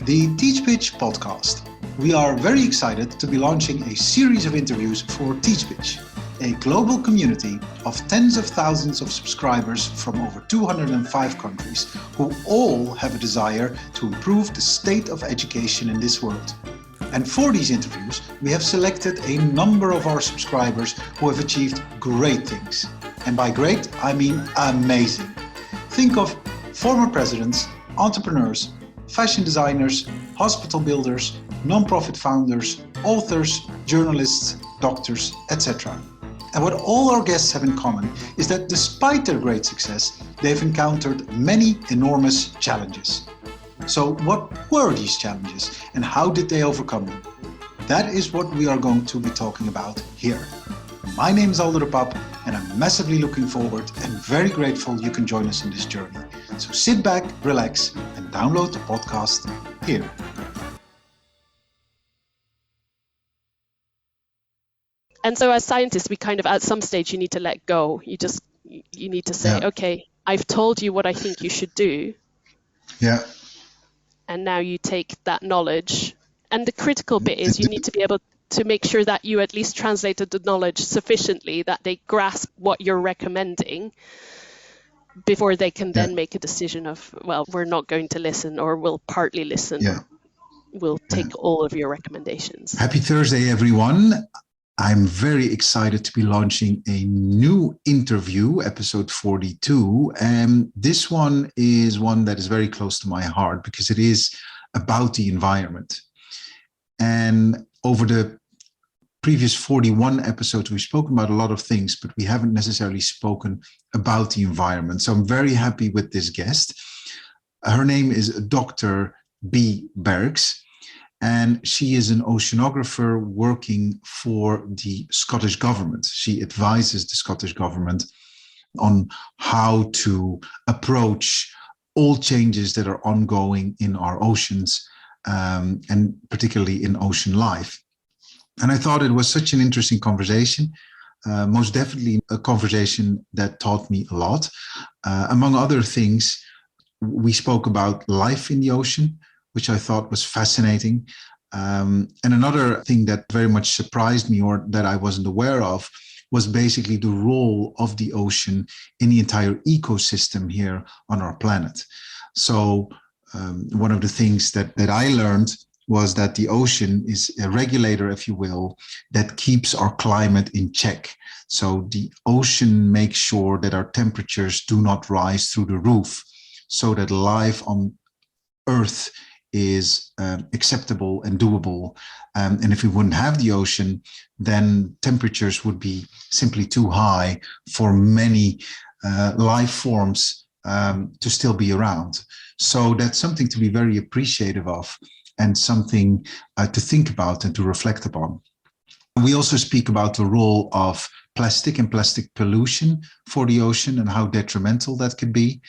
the TeachPitch podcast. We are very excited to be launching a series of interviews for TeachPitch, a global community of tens of thousands of subscribers from over 205 countries who all have a desire to improve the state of education in this world. And for these interviews, we have selected a number of our subscribers who have achieved great things. And by great, I mean amazing. Think of former presidents, entrepreneurs, fashion designers, hospital builders, non-profit founders, authors, journalists, doctors, etc. And what all our guests have in common is that despite their great success, they've encountered many enormous challenges. So what were these challenges and how did they overcome them? That is what we are going to be talking about here. My name is Aldo de Pap and I'm massively looking forward and very grateful you can join us in this journey. So sit back, relax and download the podcast here. And so as scientists, we kind of, at some stage, you need to let go. You need to say, okay, I've told you what I think you should do. Yeah. And now you take that knowledge. And the critical bit is you need to be able to make sure that you at least translated the knowledge sufficiently that they grasp what you're recommending before they can then make a decision of, well, we're not going to listen or we'll partly listen. Yeah. We'll take all of your recommendations. Happy Thursday, everyone. I'm very excited to be launching a new interview, episode 42. And this one is one that is very close to my heart because it is about the environment. And over the previous 41 episodes, we've spoken about a lot of things, but we haven't necessarily spoken about the environment. So I'm very happy with this guest. Her name is Dr. B. Berx. And she is an oceanographer working for the Scottish government. She advises the Scottish government on how to approach all changes that are ongoing in our oceans, and particularly in ocean life. And I thought it was such an interesting conversation, most definitely a conversation that taught me a lot. Among other things, we spoke about life in the ocean, which I thought was fascinating. And another thing that very much surprised me or that I wasn't aware of was basically the role of the ocean in the entire ecosystem here on our planet. So one of the things that I learned was that the ocean is a regulator, if you will, that keeps our climate in check. So the ocean makes sure that our temperatures do not rise through the roof so that life on Earth is acceptable and doable. And if we wouldn't have the ocean, then temperatures would be simply too high for many life forms to still be around. So that's something to be very appreciative of and something to think about and to reflect upon. We also speak about the role of plastic and plastic pollution for the ocean and how detrimental that could be.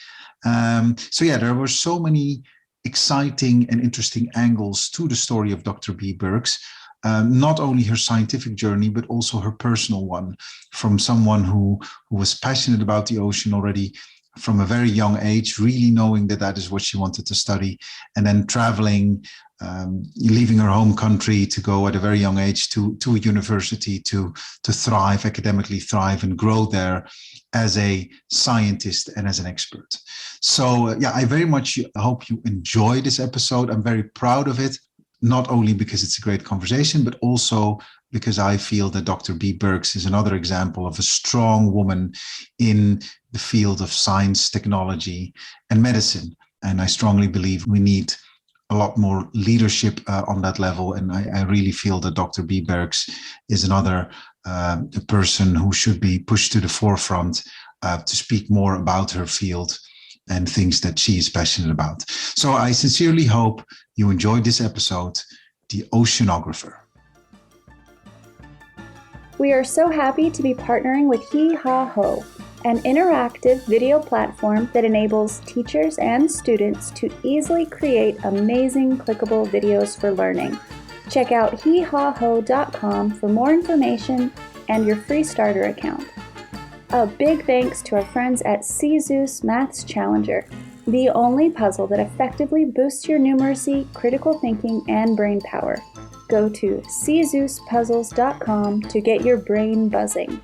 There were so many exciting and interesting angles to the story of Dr. B. Berx, not only her scientific journey, but also her personal one, from someone who was passionate about the ocean already from a very young age, really knowing that is what she wanted to study, and then traveling, leaving her home country to go at a very young age to a university to thrive, academically thrive and grow there as a scientist and as an expert. So I very much hope you enjoy this episode. I'm very proud of it, not only because it's a great conversation, but also because I feel that Dr. B. Berx is another example of a strong woman in the field of science, technology, and medicine. And I strongly believe we need a lot more leadership on that level. And I really feel that Dr. B. Berx is another person who should be pushed to the forefront to speak more about her field and things that she is passionate about. So I sincerely hope you enjoyed this episode, The Oceanographer. We are so happy to be partnering with Hee Ha Ho, an interactive video platform that enables teachers and students to easily create amazing clickable videos for learning. Check out heehaho.com for more information and your free starter account. A big thanks to our friends at Zeus Maths Challenger, the only puzzle that effectively boosts your numeracy, critical thinking, and brain power. Go to czeuspuzzles.com to get your brain buzzing.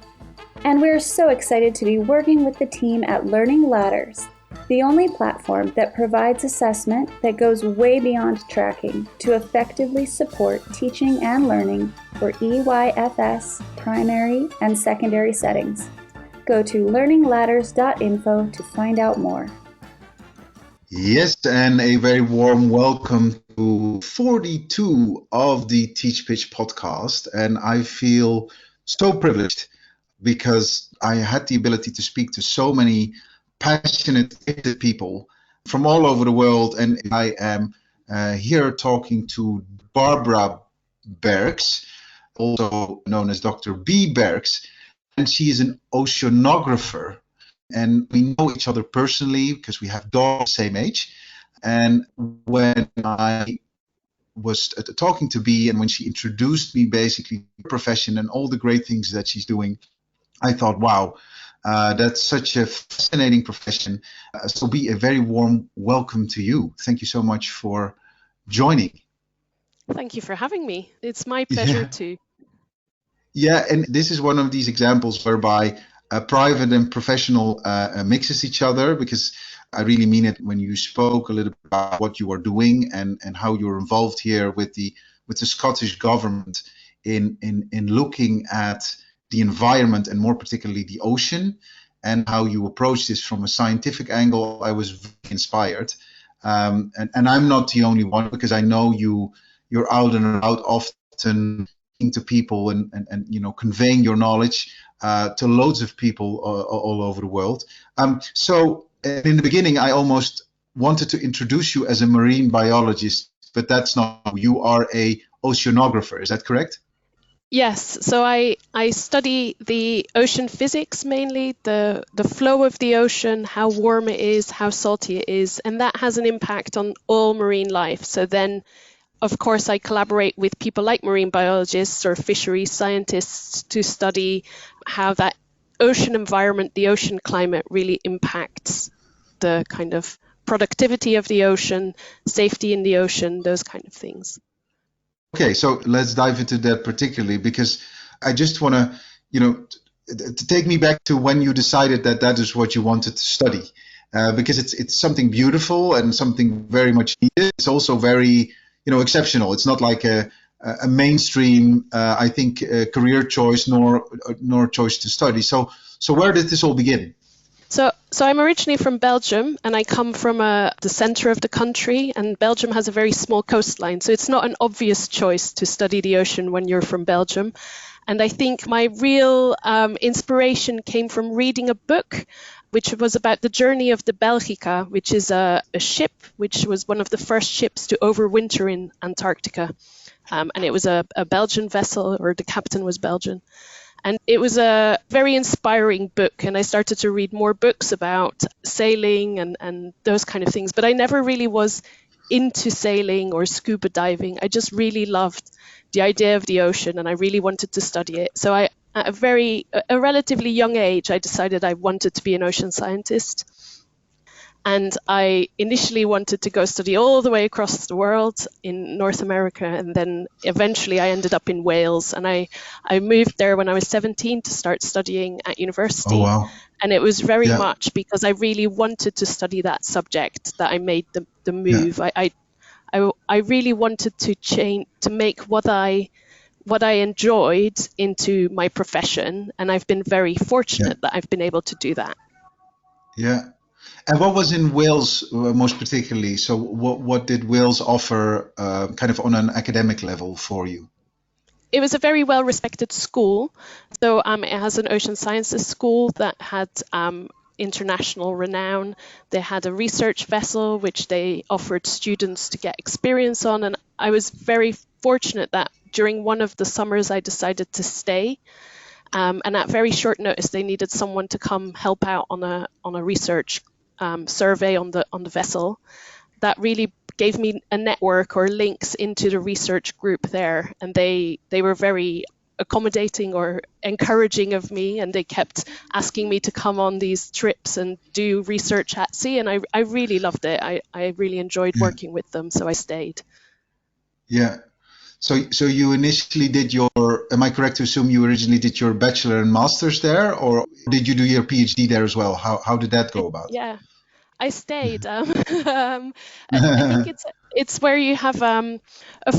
And we're so excited to be working with the team at Learning Ladders, the only platform that provides assessment that goes way beyond tracking to effectively support teaching and learning for EYFS, primary, and secondary settings. Go to learningladders.info to find out more. Yes, and a very warm welcome to 42 of the Teach Pitch podcast. And I feel so privileged because I had the ability to speak to so many passionate people from all over the world. And I am here talking to Barbara Berx, also known as Dr. B. Berx, and she is an oceanographer. And we know each other personally because we have daughters the same age. And when I was talking to B and when she introduced me basically to her profession and all the great things that she's doing, I thought, wow, that's such a fascinating profession. So B, a very warm welcome to you. Thank you so much for joining. Thank you for having me. It's my pleasure too. Yeah, and this is one of these examples whereby private and professional mixes each other, because I really mean it when you spoke a little bit about what you are doing and how you're involved here with the Scottish government in looking at the environment and more particularly the ocean, and how you approach this from a scientific angle. I was very inspired, and I'm not the only one, because I know you're out and about often to people and conveying your knowledge to loads of people all over the world. So in the beginning, I almost wanted to introduce you as a marine biologist, but that's not. You are a oceanographer. Is that correct? Yes. So I study the ocean physics, mainly the flow of the ocean, how warm it is, how salty it is, and that has an impact on all marine life. So then, of course, I collaborate with people like marine biologists or fisheries scientists to study how that ocean environment, the ocean climate, really impacts the kind of productivity of the ocean, safety in the ocean, those kind of things. Okay, so let's dive into that particularly, because I just want to take me back to when you decided that that is what you wanted to study, because it's something beautiful and something very much needed. It's also very exceptional. It's not like a mainstream, I think, career choice nor choice to study. So where did this all begin? So I'm originally from Belgium, and I come from the center of the country, and Belgium has a very small coastline. So it's not an obvious choice to study the ocean when you're from Belgium. And I think my real inspiration came from reading a book which was about the journey of the Belgica, which is a ship which was one of the first ships to overwinter in Antarctica. And it was a Belgian vessel, or the captain was Belgian. And it was a very inspiring book, and I started to read more books about sailing and those kind of things. But I never really was into sailing or scuba diving. I just really loved the idea of the ocean, and I really wanted to study it. So at a relatively young age, I decided I wanted to be an ocean scientist. And I initially wanted to go study all the way across the world in North America. And then eventually I ended up in Wales. And I moved there when I was 17 to start studying at university. Oh, wow. And it was very much because I really wanted to study that subject that I made the move. Yeah. I really wanted to make what I enjoyed into my profession. And I've been very fortunate that I've been able to do that. Yeah. And what was in Wales most particularly? So what did Wales offer kind of on an academic level for you? It was a very well-respected school. So it has an ocean sciences school that had international renown. They had a research vessel which they offered students to get experience on. And I was very fortunate that during one of the summers I decided to stay. And at very short notice, they needed someone to come help out on a research survey on the vessel. That really gave me a network or links into the research group there, and they were very accommodating or encouraging of me, and they kept asking me to come on these trips and do research at sea, and I really loved it. I really enjoyed Yeah. working with them, so I stayed. Yeah. So you initially did your, am I correct to assume you originally did your bachelor and master's there, or did you do your PhD there as well? How did that go about? Yeah, I stayed. I think it's where you have a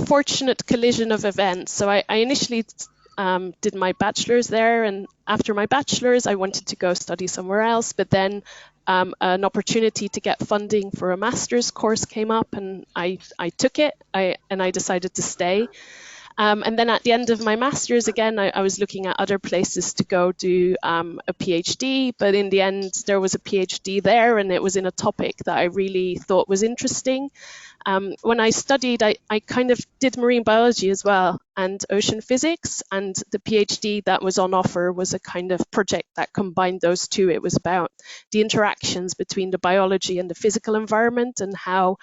fortunate collision of events. So I initially did my bachelor's there, and after my bachelor's, I wanted to go study somewhere else. But then an opportunity to get funding for a master's course came up, and I took it. I decided to stay. And then at the end of my master's, again, I was looking at other places to go do a PhD, but in the end, there was a PhD there, and it was in a topic that I really thought was interesting. When I studied, I kind of did marine biology as well and ocean physics, and the PhD that was on offer was a kind of project that combined those two. It was about the interactions between the biology and the physical environment, and how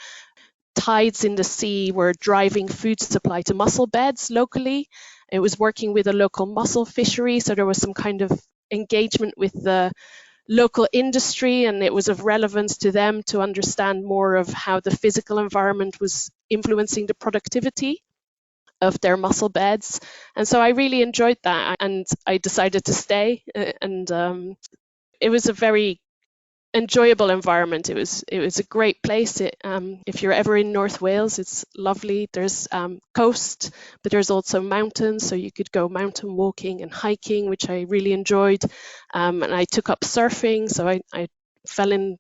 tides in the sea were driving food supply to mussel beds locally. It was working with a local mussel fishery, so there was some kind of engagement with the local industry, and it was of relevance to them to understand more of how the physical environment was influencing the productivity of their mussel beds. And so I really enjoyed that, and I decided to stay. And it was a very enjoyable environment. It was a great place. If you're ever in North Wales, it's lovely. There's coast, but there's also mountains, so you could go mountain walking and hiking, which I really enjoyed. And I took up surfing, so I fell in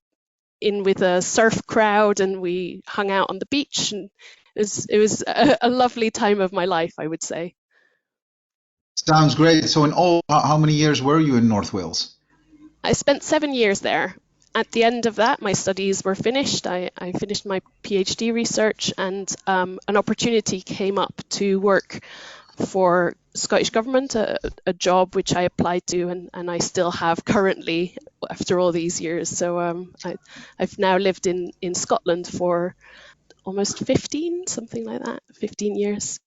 with a surf crowd, and we hung out on the beach, and it was a lovely time of my life, I would say. Sounds great. So in all, how many years were you in North Wales? I spent 7 years there. At the end of that, my studies were finished. I finished my PhD research, and an opportunity came up to work for Scottish Government, a job which I applied to, and I still have currently after all these years. So I've now lived in Scotland for almost 15, something like that, 15 years.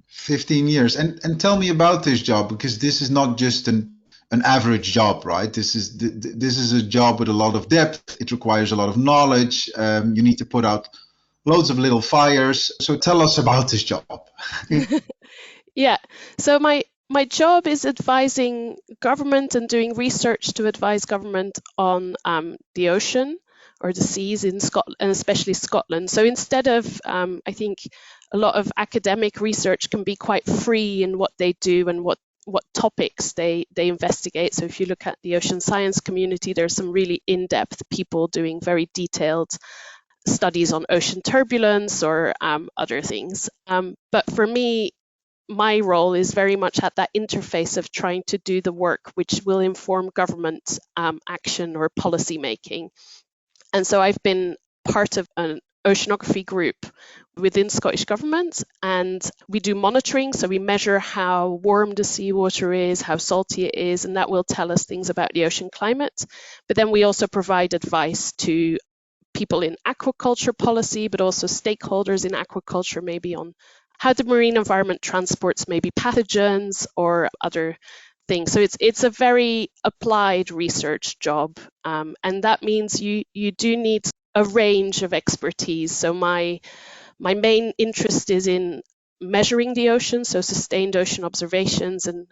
15 years. And tell me about this job, because this is not just an average job, right? This is a job with a lot of depth. It requires a lot of knowledge. You need to put out loads of little fires. So tell us about this job. Yeah. So my job is advising government and doing research to advise government on the ocean or the seas in Scotland, and especially Scotland. So instead of, I think a lot of academic research can be quite free in what they do and what topics they investigate. So if you look at the ocean science community, there's some really in-depth people doing very detailed studies on ocean turbulence or other things. But for me, my role is very much at that interface of trying to do the work which will inform government action or policy making. And so I've been part of an oceanography group within Scottish Government, and we do monitoring. So we measure how warm the seawater is, how salty it is, and that will tell us things about the ocean climate. But then we also provide advice to people in aquaculture policy, but also stakeholders in aquaculture, maybe on how the marine environment transports maybe pathogens or other things. So it's a very applied research job, and that means you do need a range of expertise. So my main interest is in measuring the ocean, so sustained ocean observations, and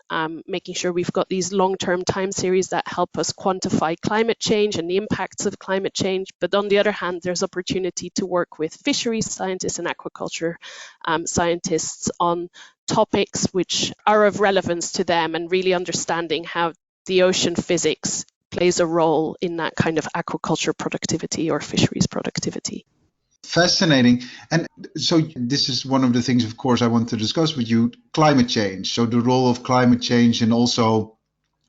making sure we've got these long-term time series that help us quantify climate change and the impacts of climate change. But on the other hand, there's opportunity to work with fisheries scientists and aquaculture scientists on topics which are of relevance to them, and really understanding how the ocean physics plays a role in that kind of aquaculture productivity or fisheries productivity. Fascinating. And so this is one of the things, of course, I want to discuss with you, climate change. So the role of climate change and also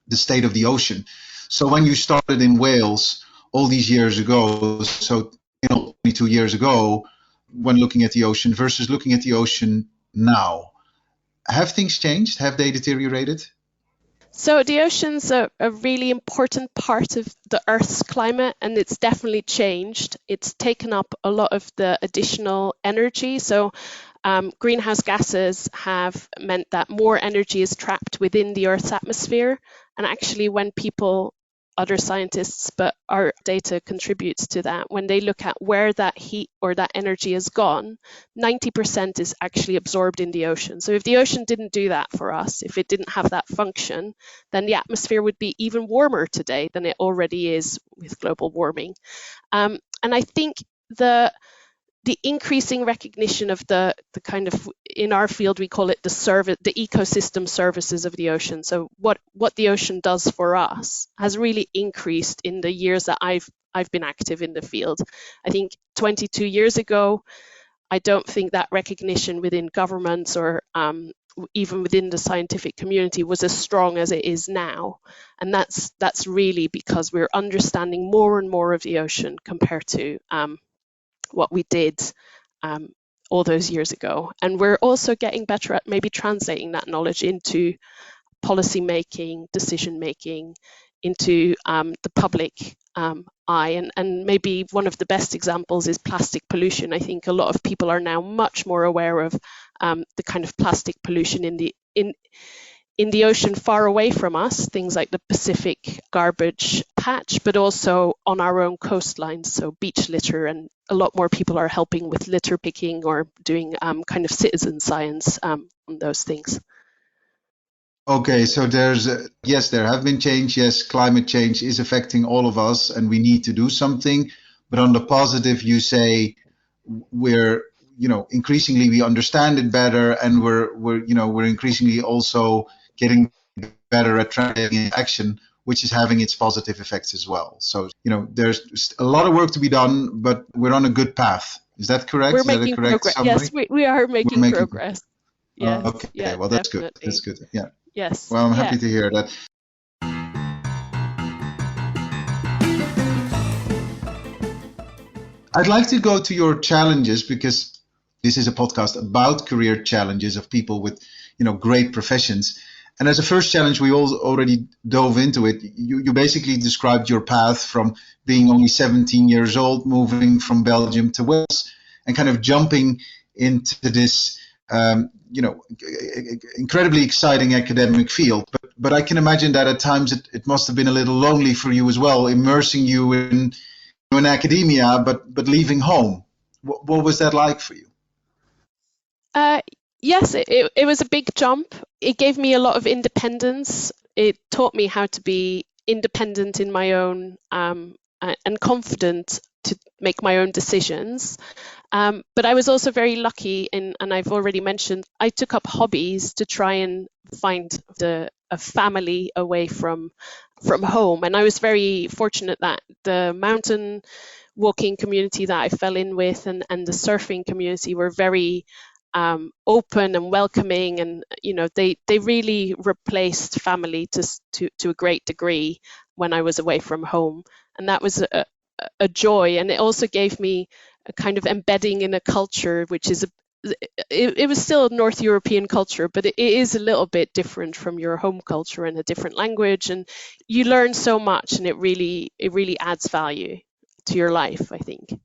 the state of the ocean. So when you started in Wales all these years ago, so 22 years ago, when looking at the ocean versus looking at the ocean now, have things changed? Have they deteriorated? So the ocean's a really important part of the Earth's climate, and it's definitely changed. It's taken up a lot of the additional energy. So greenhouse gases have meant that more energy is trapped within the Earth's atmosphere. And actually, when people, other scientists, but our data contributes to that, when they look at where that heat or that energy has gone, 90% is actually absorbed in the ocean. So if the ocean didn't do that for us, if it didn't have that function, then the atmosphere would be even warmer today than it already is with global warming. And I think the increasing recognition of the kind of, in our field we call it the ecosystem services of the ocean. So what the ocean does for us has really increased in the years that I've been active in the field. I think 22 years ago, I don't think that recognition within governments or even within the scientific community was as strong as it is now. And that's really because we're understanding more and more of the ocean compared to what we did all those years ago. And we're also getting better at maybe translating that knowledge into policy making, decision making, into the public eye. And maybe one of the best examples is plastic pollution. I think a lot of people are now much more aware of the kind of plastic pollution in the ocean far away from us, things like the Pacific garbage patch, but also on our own coastlines, so beach litter, and a lot more people are helping with litter picking or doing kind of citizen science on those things. Okay, so yes, there have been change. Yes, climate change is affecting all of us, and we need to do something. But on the positive, you say we're increasingly we understand it better, and we're increasingly also getting better at translating action, which is having its positive effects as well. So there's a lot of work to be done, but we're on a good path. Is that correct? We're making progress. Yes, we are making progress. Yes. Okay. Yeah, well, that's definitely. good. That's good. Yeah. Yes. Well, I'm happy to hear that. I'd like to go to your challenges, because this is a podcast about career challenges of people with, great professions. And as a first challenge, we all already dove into it. You basically described your path from being only 17 years old, moving from Belgium to Wales, and kind of jumping into this, incredibly exciting academic field. But I can imagine that at times it must have been a little lonely for you as well, immersing you in academia, but leaving home. What was that like for you? Yes, it was a big jump. It gave me a lot of independence. It taught me how to be independent in my own and confident to make my own decisions. But I was also very lucky, and I've already mentioned, I took up hobbies to try and find a family away from home. And I was very fortunate that the mountain walking community that I fell in with and the surfing community were very open and welcoming, and they really replaced family to a great degree when I was away from home, and that was a joy. And it also gave me a kind of embedding in a culture which is it was still a North European culture, but it is a little bit different from your home culture and a different language, and you learn so much, and it really adds value to your life, I think.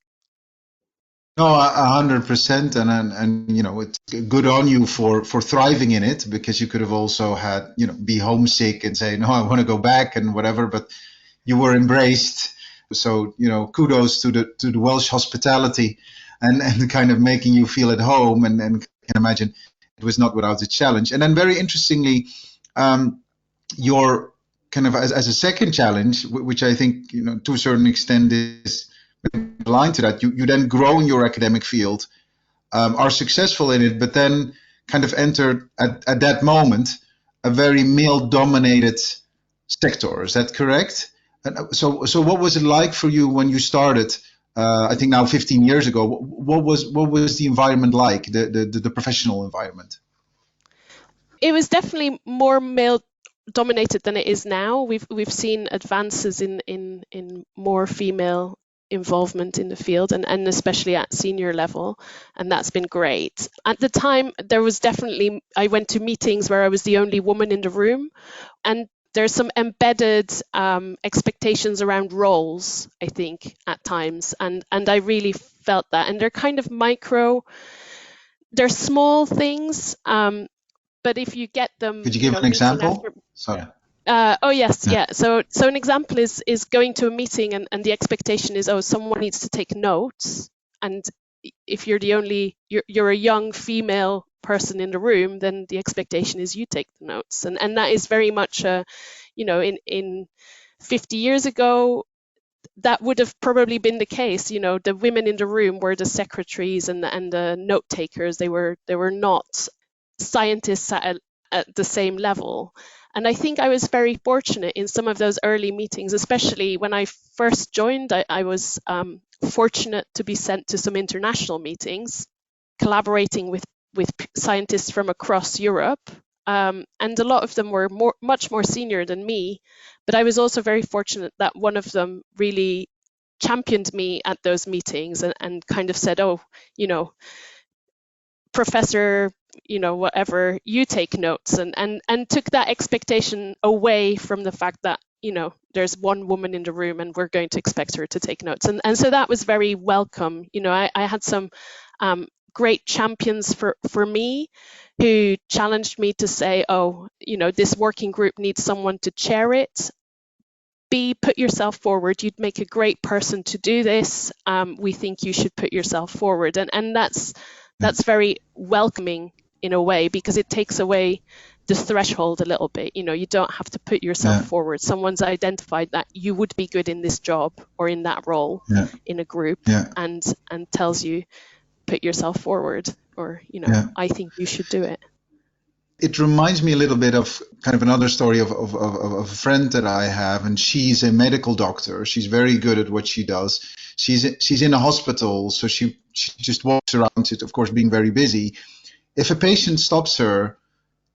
No, 100%, and it's good on you for thriving in it, because you could have also had be homesick and say, no, I want to go back and whatever, but you were embraced. So kudos to the Welsh hospitality and kind of making you feel at home, and can imagine it was not without a challenge. And then very interestingly, your kind of as a second challenge, which I think to a certain extent is aligned to that, you then grow in your academic field, are successful in it, but then kind of enter at that moment a very male-dominated sector. Is that correct? And so what was it like for you when you started? I think now 15 years ago. What was the environment like? The professional environment? It was definitely more male dominated than it is now. We've seen advances in more female involvement in the field, and especially at senior level, and that's been great. At the time, there was definitely, I went to meetings where I was the only woman in the room, and there's some embedded expectations around roles, I think, at times, and I really felt that. And they're kind of micro they're small things, but if you get them, Could you give an meeting example? after. Sorry. Oh yes, Yeah. yeah. So an example is going to a meeting and the expectation is, oh, someone needs to take notes, and if you're you're a young female person in the room, then the expectation is you take the notes, and that is very much in 50 years ago, that would have probably been the case. The women in the room were the secretaries and the note takers. They were not scientists at the same level. And I think I was very fortunate in some of those early meetings, especially when I first joined. I was fortunate to be sent to some international meetings, collaborating with scientists from across Europe. And a lot of them were much more senior than me. But I was also very fortunate that one of them really championed me at those meetings and kind of said, oh, Professor, whatever, you take notes, and took that expectation away from the fact that, there's one woman in the room and we're going to expect her to take notes. And so that was very welcome. I had some great champions for me who challenged me to say, oh, this working group needs someone to chair it. B, put yourself forward. You'd make a great person to do this. We think you should put yourself forward. And that's very welcoming in a way, because it takes away the threshold a little bit. You don't have to put yourself forward. Someone's identified that you would be good in this job or in that role in a group, and tells you, put yourself forward, or I think you should do it. It reminds me a little bit of kind of another story of a friend that I have, and she's a medical doctor. She's very good at what she does. She's in a hospital, so she just walks around, of course, being very busy. If a patient stops her,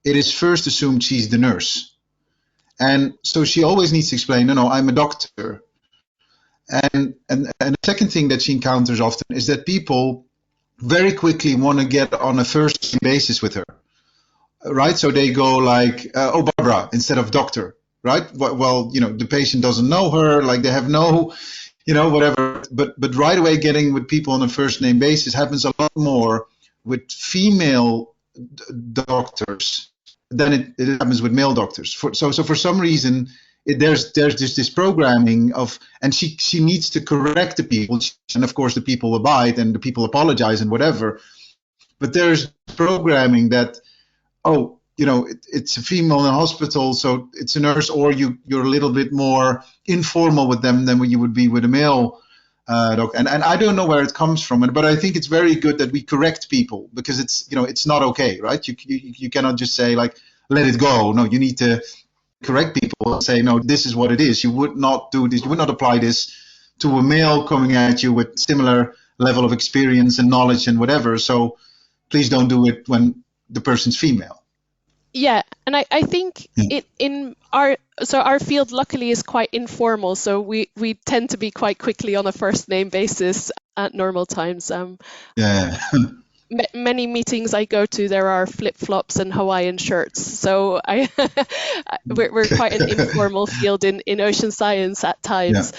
it is first assumed she's the nurse. And so she always needs to explain, no, I'm a doctor. And the second thing that she encounters often is that people very quickly want to get on a first name basis with her. Right, so they go like, oh, Barbara, instead of doctor, right? Well, the patient doesn't know her, like they have no, whatever. But right away, getting with people on a first name basis happens a lot more with female doctors than it happens with male doctors. So for some reason, there's this programming of, and she needs to correct the people, and of course the people abide and the people apologize and whatever. But there's programming that, oh, it's a female in a hospital, so it's a nurse, or you're a little bit more informal with them than you would be with a male doctor. And I don't know where it comes from, but I think it's very good that we correct people, because it's not okay, right? You cannot just say like, let it go. No, you need to correct people and say, no, this is what it is. You would not do this. You would not apply this to a male coming at you with similar level of experience and knowledge and whatever. So please don't do it when the person's female. Yeah, and I think in our field luckily is quite informal, so we tend to be quite quickly on a first name basis at normal times. Many meetings I go to, there are flip-flops and Hawaiian shirts, so we're quite an informal field in ocean science at times.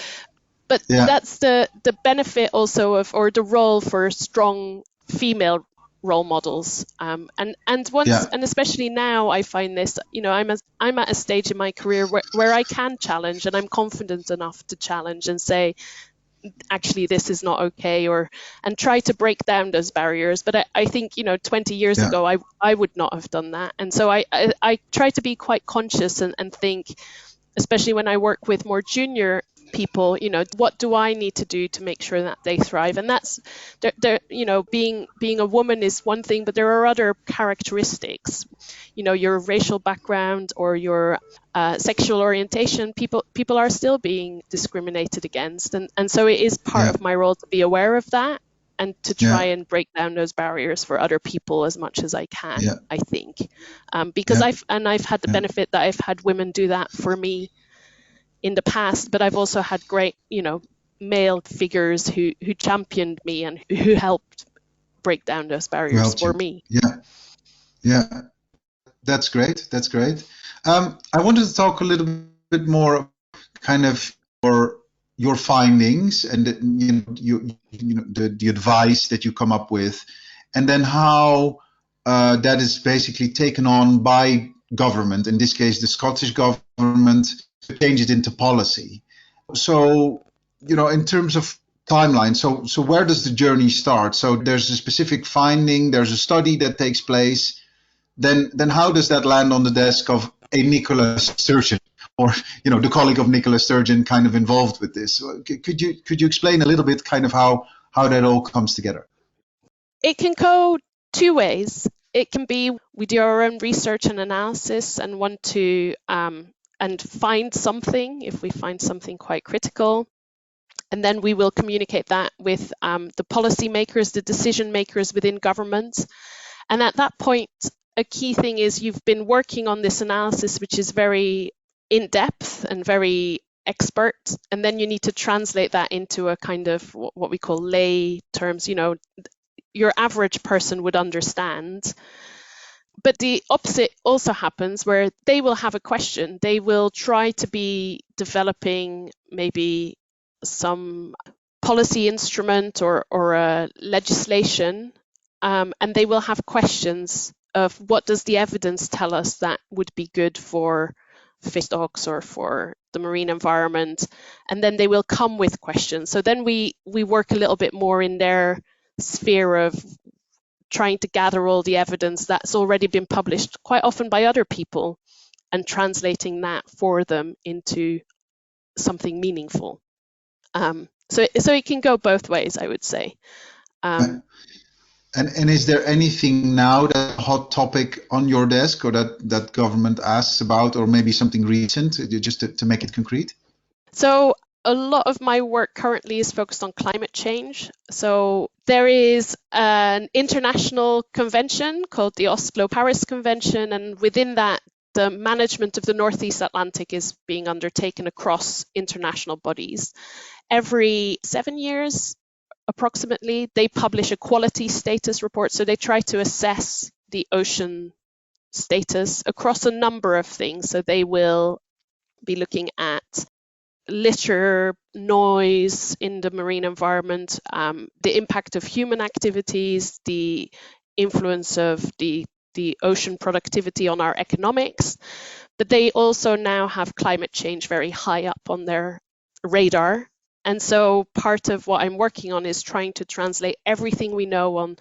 But that's the benefit also of, or the role for strong female role models, and especially now I find this, I'm at a stage in my career where I can challenge, and I'm confident enough to challenge and say, actually this is not okay, and try to break down those barriers. But I think 20 years ago I would not have done that, and so I try to be quite conscious and think, especially when I work with more junior people, what do I need to do to make sure that they thrive? And that's, being a woman is one thing, but there are other characteristics, your racial background or your sexual orientation. People are still being discriminated against, and so it is part of my role to be aware of that and to try and break down those barriers for other people as much as I can. I think, because I've had the benefit that I've had women do that for me in the past, but I've also had great, male figures who championed me and who helped break down those barriers for me. Yeah, that's great. I wanted to talk a little bit more, kind of your findings and the advice that you come up with, and then how that is basically taken on by government, in this case the Scottish government, to change it into policy. So, in terms of timeline, so where does the journey start? So there's a specific finding, there's a study that takes place, then how does that land on the desk of a Nicola Sturgeon, or the colleague of Nicola Sturgeon kind of involved with this? Could you explain a little bit kind of how that all comes together? It can go two ways. It can be we do our own research and analysis and want to and find something, if we find something quite critical, and then we will communicate that with the policymakers, the decision makers within government. And at that point, a key thing is you've been working on this analysis, which is very in-depth and very expert, and then you need to translate that into a kind of what we call lay terms, your average person would understand. But the opposite also happens, where they will have a question. They will try to be developing maybe some policy instrument or a legislation, and they will have questions of what does the evidence tell us that would be good for fish stocks or for the marine environment, and then they will come with questions. So then we work a little bit more in their sphere of trying to gather all the evidence that's already been published, quite often by other people, and translating that for them into something meaningful. So it can go both ways, I would say. And is there anything now that's a hot topic on your desk, or that government asks about, or maybe something recent, just to make it concrete? So a lot of my work currently is focused on climate change. So there is an international convention called the Oslo-Paris Convention, and within that, the management of the Northeast Atlantic is being undertaken across international bodies. Every 7 years, approximately, they publish a quality status report. So they try to assess the ocean status across a number of things. So they will be looking at litter, noise in the marine environment, the impact of human activities, the influence of the ocean productivity on our economics. But they also now have climate change very high up on their radar. And so part of what I'm working on is trying to translate everything we know on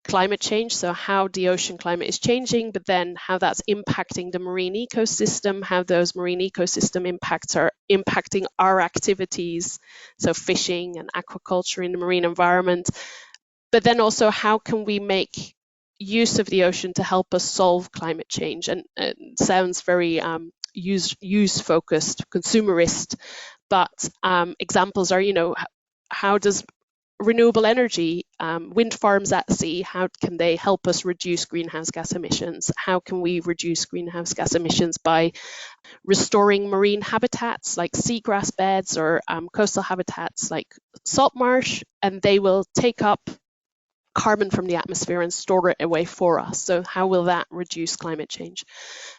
climate change, so how the ocean climate is changing, but then how that's impacting the marine ecosystem, how those marine ecosystem impacts are impacting our activities, so fishing and aquaculture in the marine environment. But then also, how can we make use of the ocean to help us solve climate change? And it sounds very use-focused, consumerist, but examples are, how does renewable energy, wind farms at sea, how can they help us reduce greenhouse gas emissions? How can we reduce greenhouse gas emissions by restoring marine habitats like seagrass beds or coastal habitats like salt marsh, and they will take up carbon from the atmosphere and store it away for us. So how will that reduce climate change?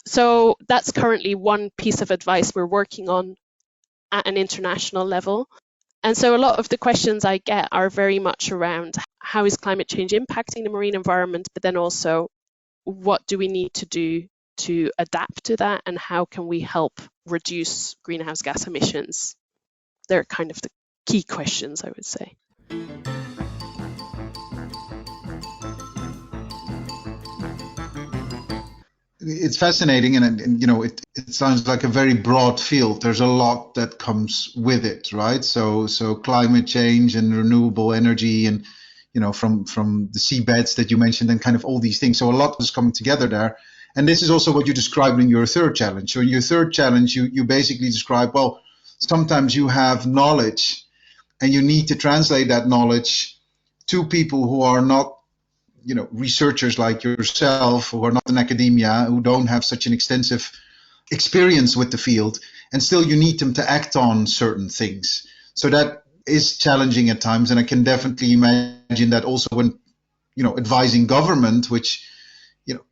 So that's currently one piece of advice we're working on at an international level. And so a lot of the questions I get are very much around how is climate change impacting the marine environment, but then also what do we need to do to adapt to that, and how can we help reduce greenhouse gas emissions? They're kind of the key questions, I would say. It's fascinating, and it sounds like a very broad field. There's a lot that comes with it, right? So climate change and renewable energy, and from the seabeds that you mentioned, and kind of all these things. So a lot is coming together there. And this is also what you described in your third challenge. So in your third challenge, you basically describe, well, sometimes you have knowledge and you need to translate that knowledge to people who are not researchers like yourself, who are not in academia, who don't have such an extensive experience with the field, and still you need them to act on certain things. So that is challenging at times, and I can definitely imagine that also when advising government, which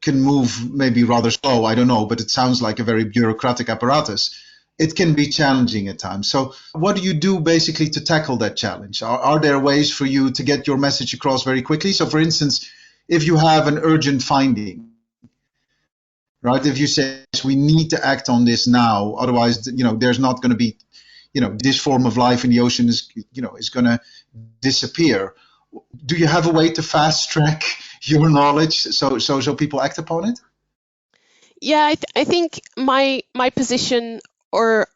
can move maybe rather slow, I don't know, but it sounds like a very bureaucratic apparatus. It can be challenging at times. So what do you do basically to tackle that challenge? Are there ways for you to get your message across very quickly? So for instance, if you have an urgent finding, right? If you say we need to act on this now, otherwise, there's not going to be, this form of life in the ocean is going to disappear. Do you have a way to fast track your knowledge so people act upon it? Yeah, I think my position, or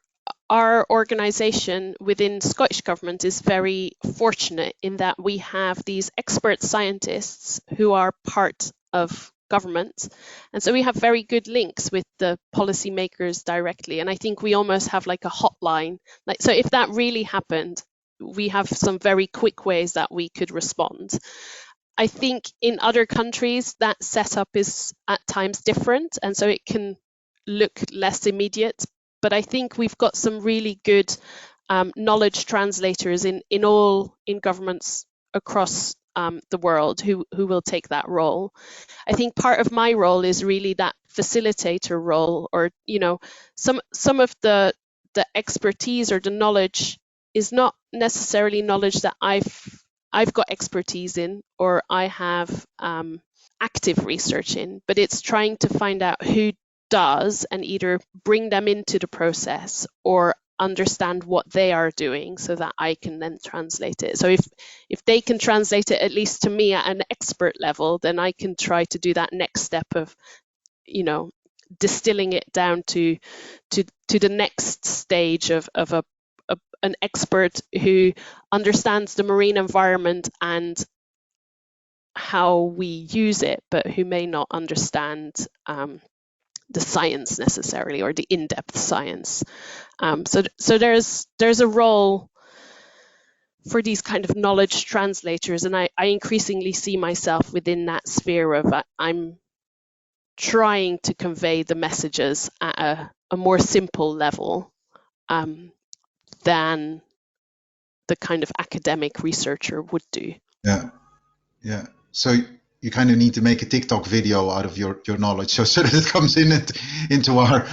our organisation within Scottish Government, is very fortunate in that we have these expert scientists who are part of government, and so we have very good links with the policymakers directly, and I think we almost have like a hotline. So if that really happened, we have some very quick ways that we could respond. I think in other countries that setup is at times different, and so it can look less immediate. But I think we've got some really good knowledge translators in governments across the world who will take that role. I think part of my role is really that facilitator role, or some of the expertise or the knowledge is not necessarily knowledge that I've got expertise in, or I have active research in, but it's trying to find out who does and either bring them into the process or understand what they are doing so that I can then translate it. So if they can translate it, at least to me at an expert level, then I can try to do that next step of, distilling it down to the next stage of an expert who understands the marine environment and how we use it, but who may not understand the science necessarily, or the in-depth science. So there's a role for these kind of knowledge translators, and I increasingly see myself within that sphere of I'm trying to convey the messages at a more simple level than the kind of academic researcher would do. Yeah. So you kind of need to make a TikTok video out of your knowledge, so that it comes into our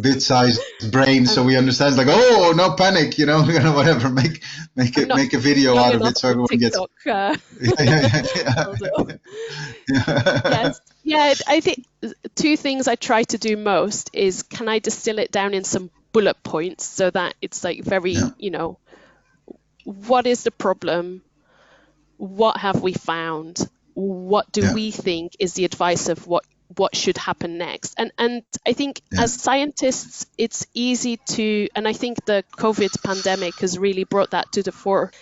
bit-sized brain, so we understand. Like, oh, no panic, whatever. Make a video out of it, so everyone TikTok, gets. Yes. I think two things I try to do most is, can I distill it down in some bullet points so that it's like very, what is the problem? What have we found? What do we think is the advice of what should happen next? And I think as scientists, it's easy to, and I think the COVID pandemic has really brought that to the fore.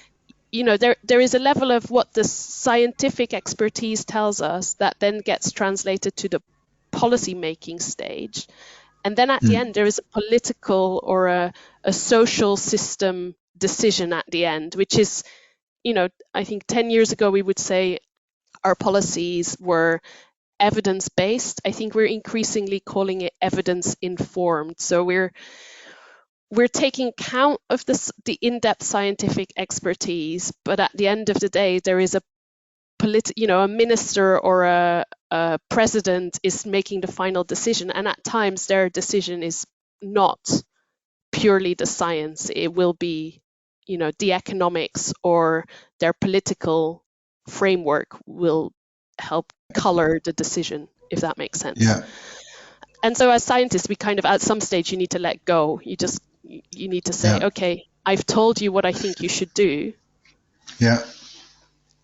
There is a level of what the scientific expertise tells us that then gets translated to the policy making stage. And then at the end, there is a political or a social system decision at the end, which is, I think 10 years ago, we would say our policies were evidence-based. I think we're increasingly calling it evidence-informed. So we're taking account of the in-depth scientific expertise, but at the end of the day, there is a minister or a president is making the final decision, and at times their decision is not purely the science. It will be, the economics or their political framework will help color the decision, if that makes sense. Yeah. And so as scientists, we kind of, at some stage, you need to let go. You need to say, okay, I've told you what I think you should do. Yeah.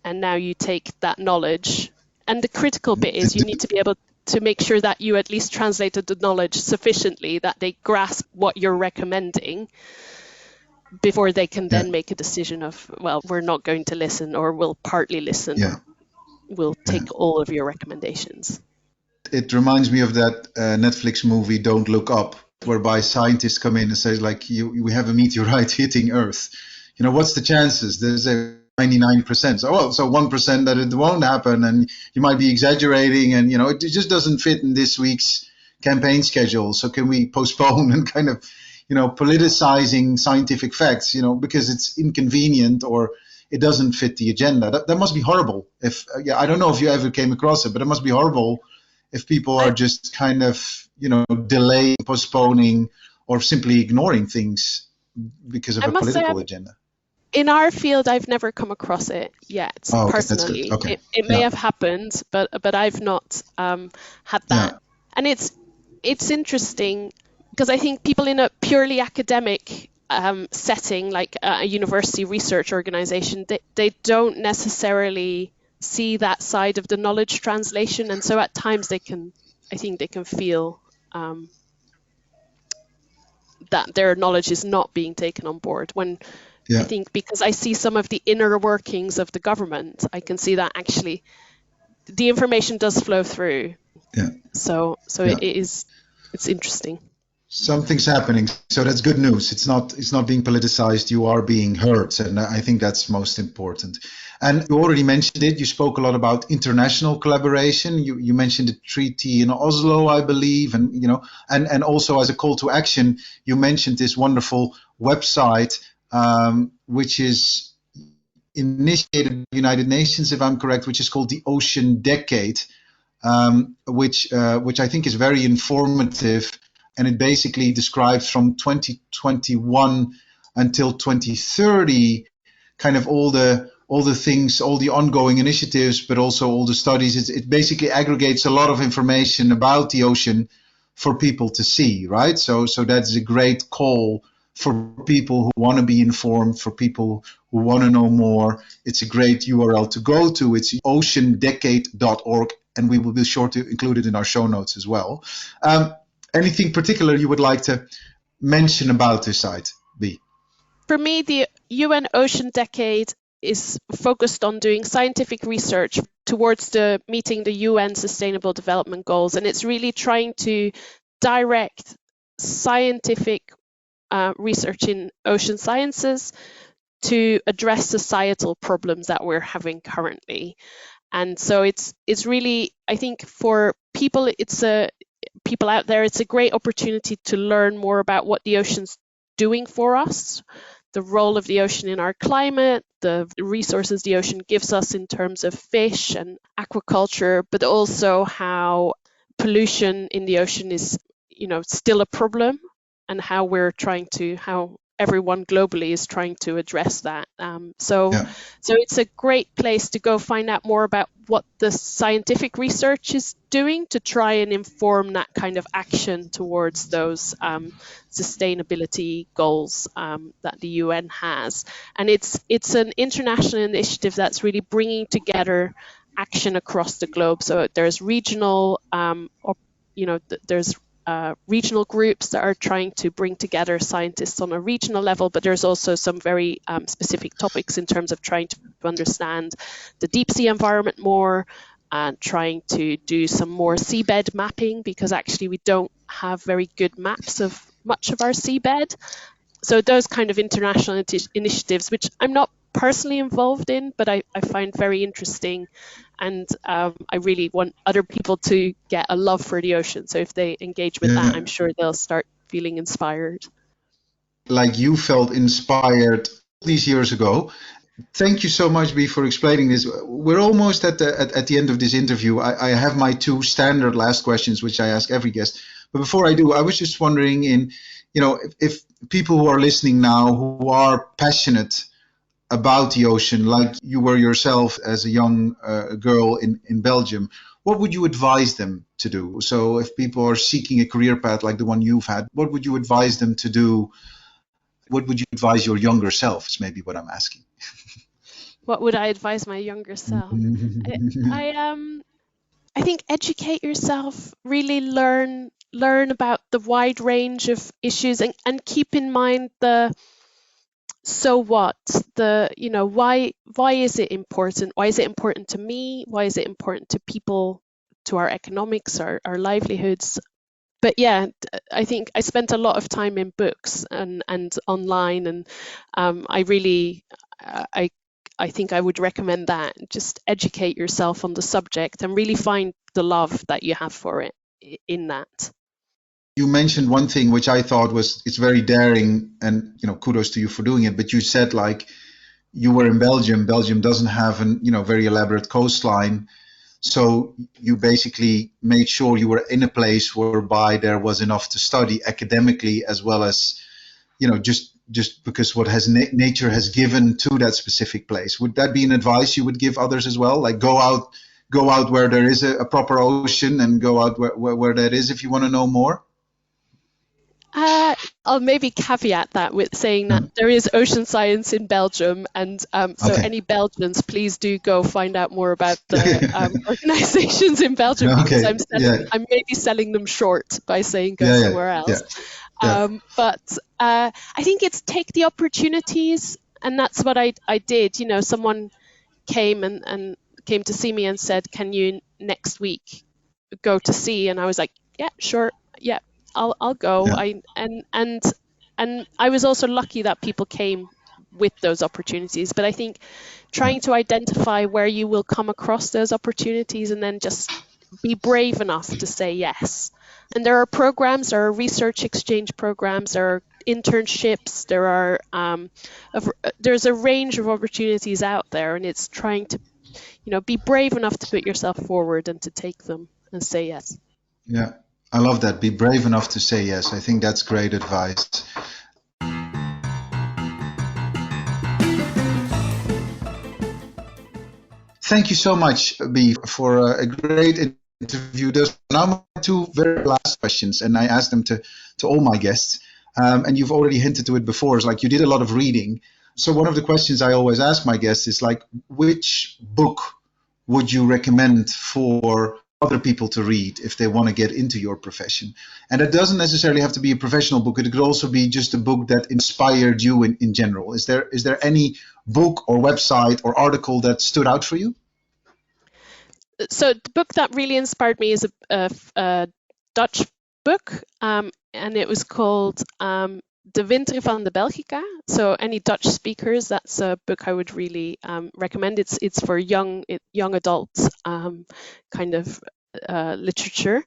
And now you take that knowledge. And the critical bit is you need to be able to make sure that you at least translated the knowledge sufficiently that they grasp what you're recommending before they can then make a decision of, well, we're not going to listen, or we'll partly listen. Yeah. We'll take all of your recommendations. It reminds me of that Netflix movie, Don't Look Up, whereby scientists come in and say, like, we have a meteorite hitting Earth. What's the chances? There's a 99%. So 1% that it won't happen, and you might be exaggerating, and it just doesn't fit in this week's campaign schedule. So can we postpone and kind of, politicizing scientific facts, because it's inconvenient or it doesn't fit the agenda. That must be horrible. I don't know if you ever came across it, but it must be horrible if people are just kind of, delaying, postponing, or simply ignoring things because of a political agenda. in our field, I've never come across it yet, Oh, okay, that's good. personally. Okay. It may Yeah. have happened, but I've not had that. Yeah. And it's interesting because I think people in a purely academic setting, like a university research organization, they don't necessarily see that side of the knowledge translation, and so at times I think they can feel that their knowledge is not being taken on board. When I Yeah. think, because I see some of the inner workings of the government, I can see that actually the information does flow through. Yeah. So Yeah. it's interesting. Something's happening, so that's good news. It's not being politicized. You are being heard, and I think that's most important. And you already mentioned it. You spoke a lot about international collaboration. You mentioned the treaty in Oslo, I believe, and and also as a call to action, you mentioned this wonderful website, which is initiated by the United Nations, if I'm correct, which is called the Ocean Decade, which I think is very informative. And it basically describes from 2021 until 2030, kind of all the things, all the ongoing initiatives, but also all the studies. It basically aggregates a lot of information about the ocean for people to see, right? So that's a great call for people who want to be informed, for people who want to know more. It's a great URL to go to. It's oceandecade.org, and we will be sure to include it in our show notes as well. Anything particular you would like to mention about this site, B? For me, the UN Ocean Decade is focused on doing scientific research towards meeting the UN Sustainable Development Goals, and it's really trying to direct scientific research in ocean sciences to address societal problems that we're having currently. And so it's really, I think, for people, people out there, it's a great opportunity to learn more about what the ocean's doing for us, the role of the ocean in our climate, the resources the ocean gives us in terms of fish and aquaculture, but also how pollution in the ocean is, still a problem, and how everyone globally is trying to address that. So it's a great place to go find out more about what the scientific research is doing to try and inform that kind of action towards those sustainability goals that the UN has. And it's an international initiative that's really bringing together action across the globe. So there's regional, there's regional groups that are trying to bring together scientists on a regional level, but there's also some very specific topics in terms of trying to understand the deep sea environment more, and trying to do some more seabed mapping, because actually we don't have very good maps of much of our seabed. So those kind of international initiatives, which I'm not personally involved in, but I find very interesting. And I really want other people to get a love for the ocean. So if they engage with that, I'm sure they'll start feeling inspired. Like you felt inspired these years ago. Thank you so much, B, for explaining this. We're almost at the end of this interview. I have my two standard last questions, which I ask every guest. But before I do, I was just wondering, if people who are listening now who are passionate about the ocean, like you were yourself as a young girl in Belgium, what would you advise them to do? So if people are seeking a career path like the one you've had, what would you advise them to do? What would you advise your younger self is maybe what I'm asking. What would I advise my younger self? I think educate yourself, really learn about the wide range of issues, and keep in mind so what, why is it important? Why is it important to me? Why is it important to people, to our economics, our livelihoods? But yeah, I think I spent a lot of time in books and online, and I think I would recommend that. Just educate yourself on the subject and really find the love that you have for it in that. You mentioned one thing which I thought it's very daring, and kudos to you for doing it. But you said, like, you were in Belgium. Belgium doesn't have an very elaborate coastline, so you basically made sure you were in a place whereby there was enough to study academically, as well as just just because what has nature has given to that specific place. Would that be an advice you would give others as well? Like go out where there is a proper ocean, and go out where that is if you want to know more? I'll maybe caveat that with saying that there is ocean science in Belgium, and so Okay. any Belgians, please do go find out more about the organizations in Belgium, because I'm maybe selling them short by saying go somewhere else. But I think it's take the opportunities, and that's what I did. You know, someone came and came to see me and said, "Can you next week go to sea?" And I was like, "Yeah, sure, yeah, I'll go." And I was also lucky that people came with those opportunities. But I think trying to identify where you will come across those opportunities, and then just be brave enough to say yes. And there are programs, there are research exchange programs, there are internships, there's a range of opportunities out there, and it's trying to, be brave enough to put yourself forward and to take them and say yes. Yeah, I love that. Be brave enough to say yes. I think that's great advice. Thank you so much, B, for a great interview. Those are now my two very last questions, and I asked them to all my guests. And you've already hinted to it before. It's like you did a lot of reading. So one of the questions I always ask my guests is like, which book would you recommend for other people to read if they want to get into your profession? And it doesn't necessarily have to be a professional book. It could also be just a book that inspired you in general. Is there any book or website or article that stood out for you? So the book that really inspired me is a Dutch book, and it was called De Winter van de Belgica. So any Dutch speakers, that's a book I would really recommend. It's for young adults kind of literature,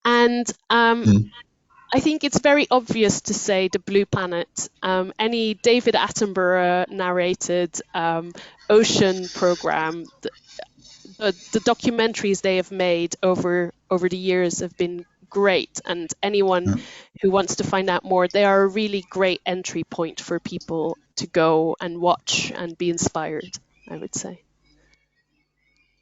and I think it's very obvious to say The Blue Planet. Any David Attenborough narrated ocean program. The documentaries they have made over the years have been great, and anyone who wants to find out more, they are a really great entry point for people to go and watch and be inspired, I would say.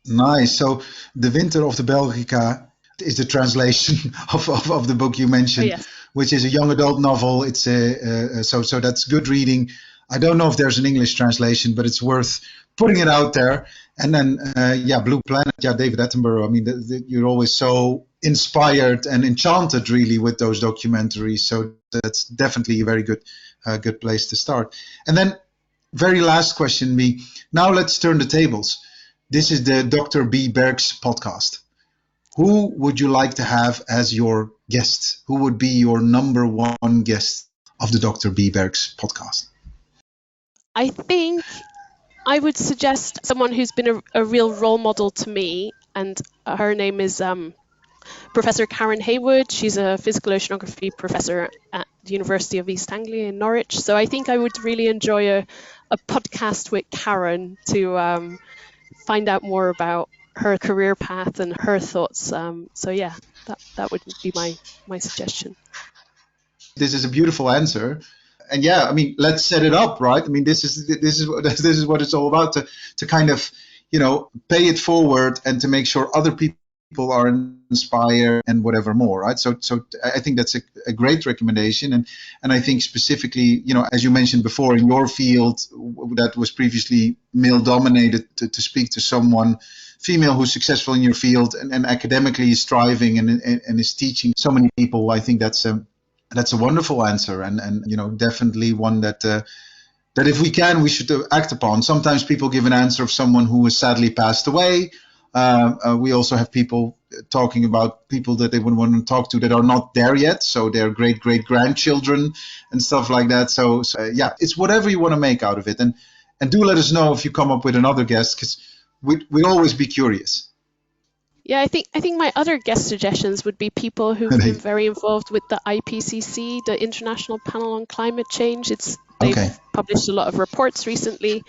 Nice. So The Winter of the Belgica is the translation of the book you mentioned, which is a young adult novel. It's so that's good reading. I don't know if there's an English translation, but it's worth putting it out there. And then, Blue Planet, David Attenborough. I mean, you're always so inspired and enchanted, really, with those documentaries. So that's definitely a very good place to start. And then, very last question, me. Now let's turn the tables. This is the Dr. B. Berx podcast. Who would you like to have as your guest? Who would be your number one guest of the Dr. B. Berx podcast? I think I would suggest someone who's been a real role model to me, and her name is Professor Karen Haywood. She's a physical oceanography professor at the University of East Anglia in Norwich. So I think I would really enjoy a podcast with Karen to find out more about her career path and her thoughts. That would be my suggestion. This is a beautiful answer. And I mean, let's set it up, right? I mean, this is what it's all about, to kind of, pay it forward and to make sure other people are inspired and whatever more, right? So I think that's a great recommendation. And I think specifically, as you mentioned before, in your field that was previously male dominated, to speak to someone female who's successful in your field and academically is striving and is teaching so many people, I think that's a wonderful answer, and definitely one that if we can, we should act upon. Sometimes people give an answer of someone who has sadly passed away. We also have people talking about people that they would want to talk to that are not there yet, so they're great grandchildren and stuff like that. So it's whatever you want to make out of it, and do let us know if you come up with another guest, because we'd always be curious. Yeah, I think my other guest suggestions would be people who've been very involved with the IPCC, the International Panel on Climate Change. They've published a lot of reports recently,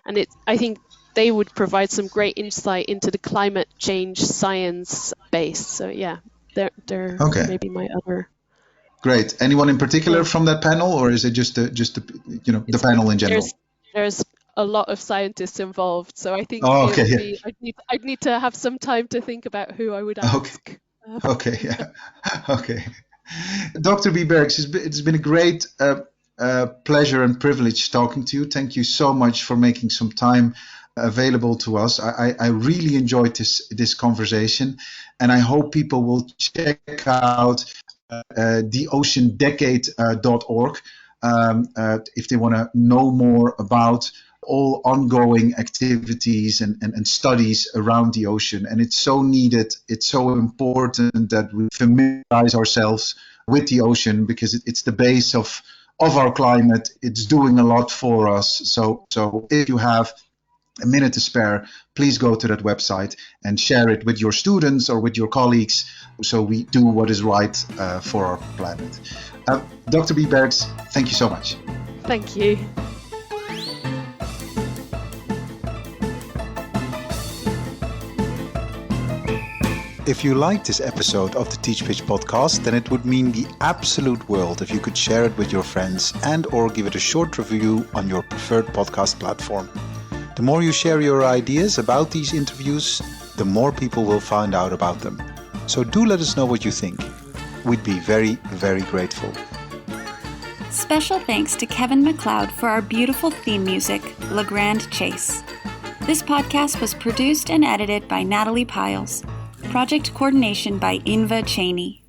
and I think they would provide some great insight into the climate change science base. So they're maybe my other Great. Anyone in particular from that panel, or is it just the panel in general? There's a lot of scientists involved, so I think Oh, it okay, would yeah. be. I'd need to have some time to think about who I would ask. Okay. Okay. Yeah. Okay. Dr. B. Berx, it's been a great pleasure and privilege talking to you. Thank you so much for making some time available to us. I really enjoyed this conversation, and I hope people will check out theoceandecade.org if they want to know more about all ongoing activities and studies around the ocean. And it's so needed, it's so important that we familiarize ourselves with the ocean, because it's the base of our climate. It's doing a lot for us. So if you have a minute to spare, please go to that website and share it with your students or with your colleagues, so we do what is right for our planet. Dr. B. Berx, thank you so much. Thank you. If you liked this episode of the Teach Pitch podcast, then it would mean the absolute world if you could share it with your friends and or give it a short review on your preferred podcast platform. The more you share your ideas about these interviews, the more people will find out about them. So do let us know what you think. We'd be very, very grateful. Special thanks to Kevin MacLeod for our beautiful theme music, Le Grand Chase. This podcast was produced and edited by Natalie Piles. Project coordination by Inva Cheney.